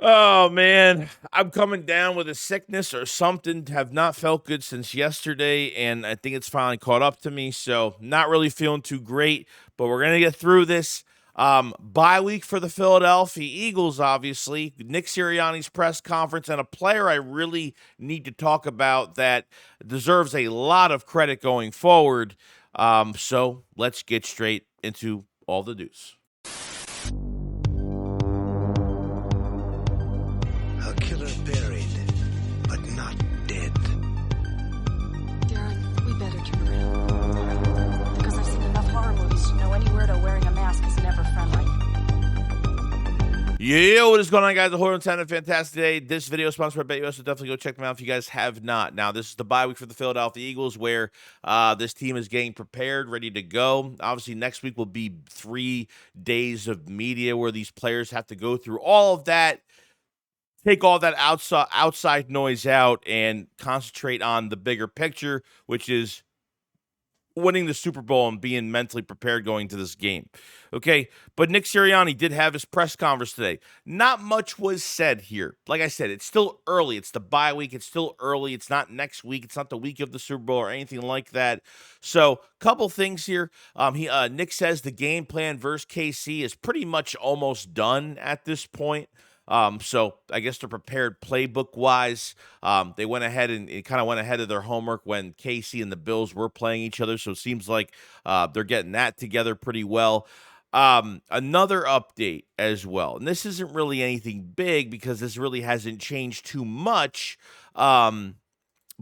Oh man, I'm coming down with a sickness or something. Have not felt good since yesterday, and I think it's finally caught up to me. So not really feeling too great, but we're gonna get through this. Bye week for the Philadelphia Eagles, obviously. Nick Sirianni's press conference, and a player I really need to talk about that deserves a lot of credit going forward. So let's get straight into all the news. A killer buried, but not dead. Darren, we better turn around. Because I've seen enough horror movies to know any weirdo wearing a mask is never friendly. Yeah, what is going on, guys? The Horror and a fantastic day. This video is sponsored by BetUS, so definitely go check them out if you guys have not. Now, this is the bye week for the Philadelphia Eagles, where this team is getting prepared, ready to go. Obviously, next week will be 3 days of media where these players have to go through all of that, take all that outside noise out, and concentrate on the bigger picture, which is winning the Super Bowl and being mentally prepared going to this game. Okay, but Nick Sirianni did have his press conference today. Not much was said here. Like I said, it's still early. It's the bye week. It's still early. It's not next week. It's not the week of the Super Bowl or anything like that. So, couple things here. Nick says the game plan versus KC is pretty much almost done at this point. So I guess they're prepared playbook wise. They went ahead and it kind of went ahead of their homework when KC and the Bills were playing each other. So it seems like they're getting that together pretty well. Another update as well, and this isn't really anything big because this really hasn't changed too much.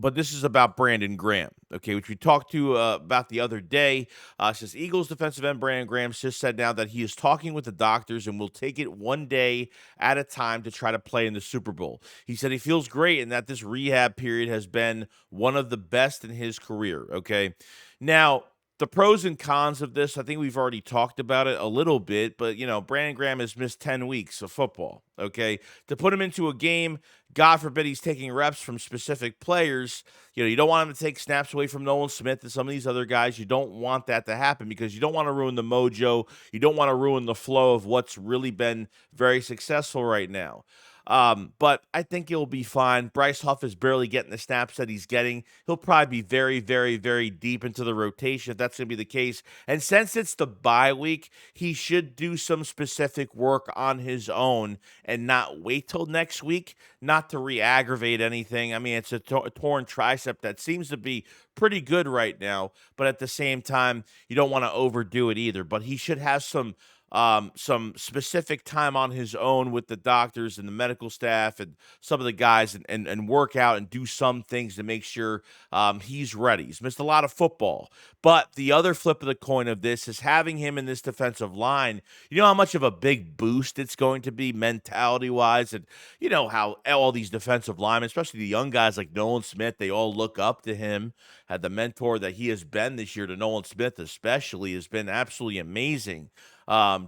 But this is about Brandon Graham, okay, which we talked to about the other day. Says Eagles defensive end Brandon Graham just said now that he is talking with the doctors and will take it one day at a time to try to play in the Super Bowl. He said he feels great and that this rehab period has been one of the best in his career, okay? Now, the pros and cons of this, I think we've already talked about it a little bit, but Brandon Graham has missed 10 weeks of football. Okay. To put him into a game, God forbid he's taking reps from specific players. You don't want him to take snaps away from Nolan Smith and some of these other guys. You don't want that to happen because you don't want to ruin the mojo. You don't want to ruin the flow of what's really been very successful right now. But I think he'll be fine. Bryce Huff is barely getting the snaps that he's getting. He'll probably be very, very, very deep into the rotation if that's going to be the case. And since it's the bye week, he should do some specific work on his own and not wait till next week, not to re-aggravate anything. I mean, it's a torn tricep that seems to be pretty good right now, but at the same time, you don't want to overdo it either. But he should have some specific time on his own with the doctors and the medical staff and some of the guys and work out and do some things to make sure he's ready. He's missed a lot of football. But the other flip of the coin of this is having him in this defensive line. You know how much of a big boost it's going to be mentality-wise, and you know how all these defensive linemen, especially the young guys like Nolan Smith, they all look up to him. Had the mentor that he has been this year to Nolan Smith especially has been absolutely amazing.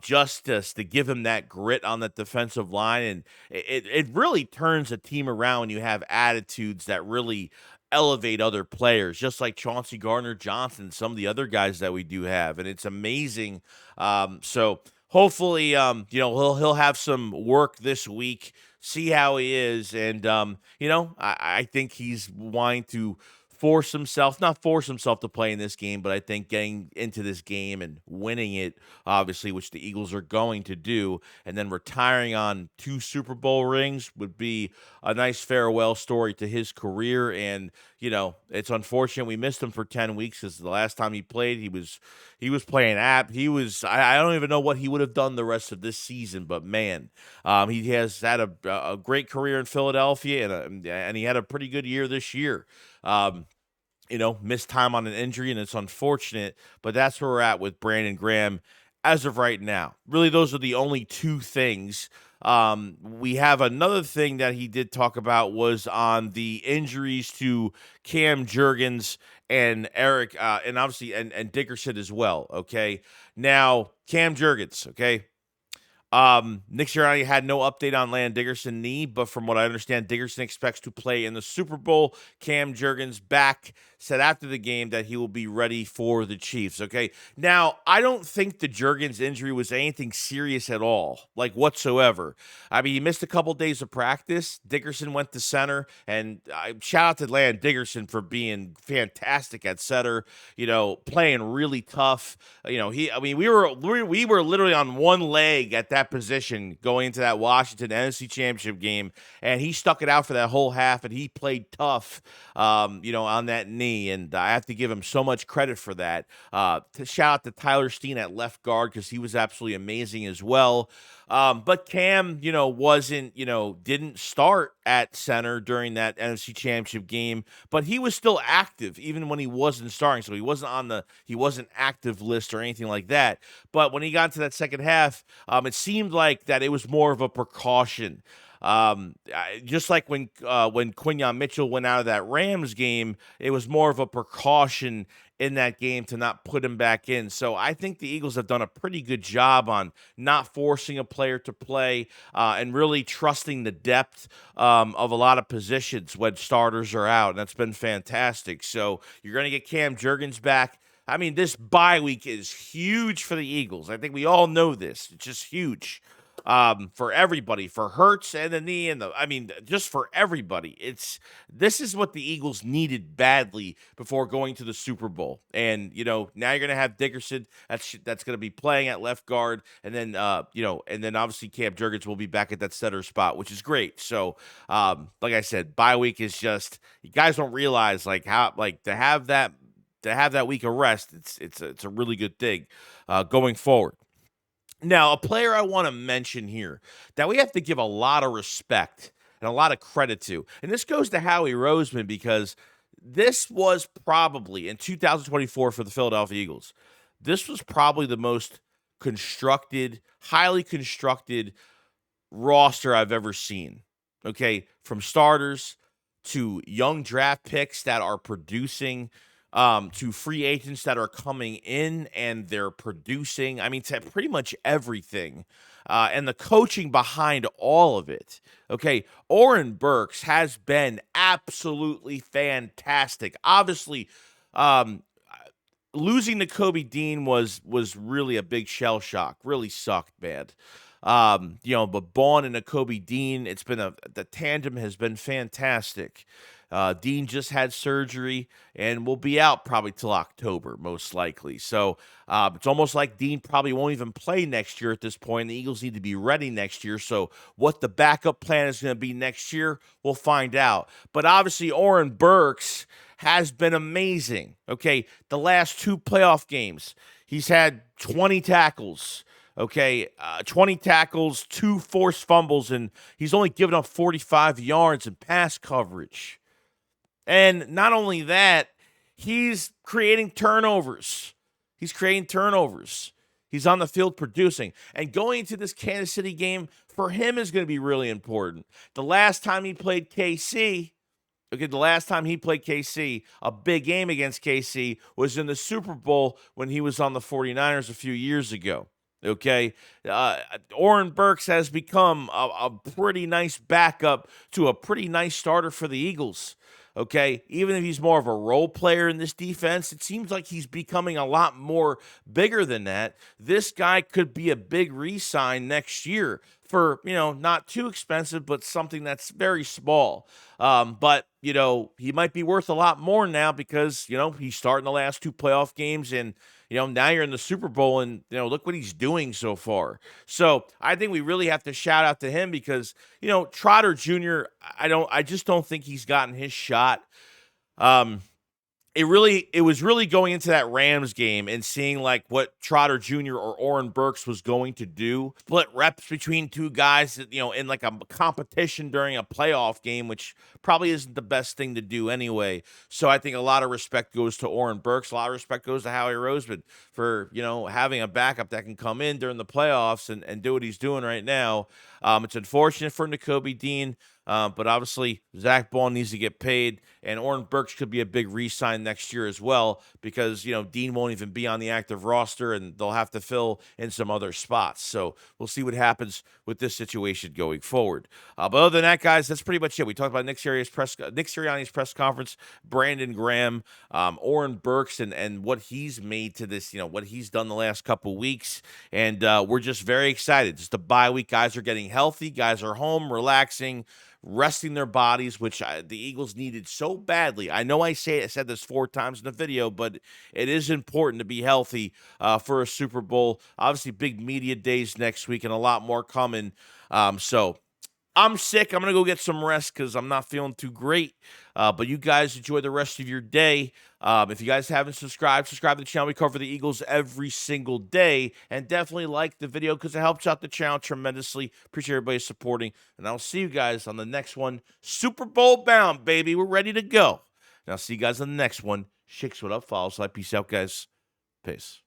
Just to give him that grit on the defensive line. And it really turns a team around when you have attitudes that really elevate other players, just like Chauncey Gardner-Johnson, some of the other guys that we do have. And it's amazing. So hopefully, he'll have some work this week, see how he is. And, I think he's wanting to not force himself to play in this game, but I think getting into this game and winning it, obviously, which the Eagles are going to do, and then retiring on 2 Super Bowl rings would be a nice farewell story to his career. And, it's unfortunate we missed him for 10 weeks because the last time he played, he was playing I don't even know what he would have done the rest of this season, but man, he has had a great career in Philadelphia and he had a pretty good year this year. Missed time on an injury, and it's unfortunate, but that's where we're at with Brandon Graham as of right now. Really, those are the only 2 things. We have another thing that he did talk about was on the injuries to Cam Jurgens and Eric, and obviously, and Dickerson as well, okay? Now, Cam Jurgens, okay? Nick Sirianni had no update on Landon Dickerson knee, but from what I understand, Dickerson expects to play in the Super Bowl. Cam Jurgens back said after the game that he will be ready for the Chiefs. Okay. Now, I don't think the Jurgens injury was anything serious at all, like whatsoever. I mean, he missed a couple days of practice. Dickerson went to center, and shout out to Land Dickerson for being fantastic at center, playing really tough. We were literally on one leg at that position going into that Washington NFC Championship game, and he stuck it out for that whole half, and he played tough, on that knee, and I have to give him so much credit for that. To shout out to Tyler Steen at left guard because he was absolutely amazing as well. But Cam, didn't start at center during that NFC Championship game, but he was still active even when he wasn't starting. So he wasn't active list or anything like that. But when he got to that second half, it seemed like that it was more of a precaution. Just like when Quinyon Mitchell went out of that Rams game, it was more of a precaution in that game to not put him back in. So I think the Eagles have done a pretty good job on not forcing a player to play and really trusting the depth of a lot of positions when starters are out. And that's been fantastic. So you're going to get Cam Jurgens back. I mean, this bye week is huge for the Eagles. I think we all know this. It's just huge for everybody, for Hurts and the knee just for everybody. This is what the Eagles needed badly before going to the Super Bowl. And, now you're going to have Dickerson that's going to be playing at left guard. And then, and then obviously Cam Jurgens will be back at that center spot, which is great. So, like I said, bye week is just, you guys don't realize to have that week of rest. It's a really good thing, going forward. Now, a player I want to mention here that we have to give a lot of respect and a lot of credit to, and this goes to Howie Roseman because this was probably, in 2024 for the Philadelphia Eagles, this was probably the most highly constructed roster I've ever seen, okay? From starters to young draft picks that are producing, to free agents that are coming in and they're producing. I mean, to pretty much everything. And the coaching behind all of it. Okay, Orin Burks has been absolutely fantastic. Obviously, losing to Kobe Dean was really a big shell shock. Really sucked, man. But Bond and Kobe Dean, the tandem has been fantastic. Dean just had surgery and will be out probably till October, most likely. So it's almost like Dean probably won't even play next year at this point. The Eagles need to be ready next year. So what the backup plan is going to be next year, we'll find out. But obviously, Orin Burks has been amazing. Okay, the last two playoff games, he's had 20 tackles. Okay, 20 tackles, 2 forced fumbles, and he's only given up 45 yards in pass coverage. And not only that, he's creating turnovers. He's on the field producing. And going into this Kansas City game, for him is going to be really important. The last time he played KC, a big game against KC, was in the Super Bowl when he was on the 49ers a few years ago. Okay, Orin Burks has become a pretty nice backup to a pretty nice starter for the Eagles. Okay, even if he's more of a role player in this defense, it seems like he's becoming a lot more bigger than that. This guy could be a big re-sign next year for, not too expensive, but something that's very small. But, he might be worth a lot more now because, he's starting the last 2 playoff games and, now you're in the Super Bowl and, look what he's doing so far. So I think we really have to shout out to him because, Trotter Jr., I just don't think he's gotten his shot. It was really going into that Rams game and seeing like what Trotter Jr. or Orin Burks was going to do. Split reps between two guys that, in like a competition during a playoff game, which probably isn't the best thing to do anyway. So I think a lot of respect goes to Orin Burks. A lot of respect goes to Howie Roseman for, having a backup that can come in during the playoffs and do what he's doing right now. It's unfortunate for Nakobe Dean. But obviously, Zach Ball needs to get paid, and Orin Burks could be a big re-sign next year as well because, Dean won't even be on the active roster, and they'll have to fill in some other spots. So we'll see what happens with this situation going forward. But other than that, guys, that's pretty much it. We talked about Nick Sirianni's press conference, Brandon Graham, Orin Burks, and what he's made to this, what he's done the last couple weeks. And we're just very excited. Just a bye week. Guys are getting healthy. Guys are home, relaxing, resting their bodies, which the Eagles needed so badly. I know I said this 4 times in the video, but it is important to be healthy for a Super Bowl. Obviously, big media days next week and a lot more coming. So I'm sick. I'm going to go get some rest because I'm not feeling too great. But you guys enjoy the rest of your day. If you guys haven't subscribed to the channel. We cover the Eagles every single day. And definitely like the video because it helps out the channel tremendously. Appreciate everybody supporting. And I'll see you guys on the next one. Super Bowl bound, baby. We're ready to go. And I'll see you guys on the next one. Shakes what up, follows like. Peace out, guys. Peace.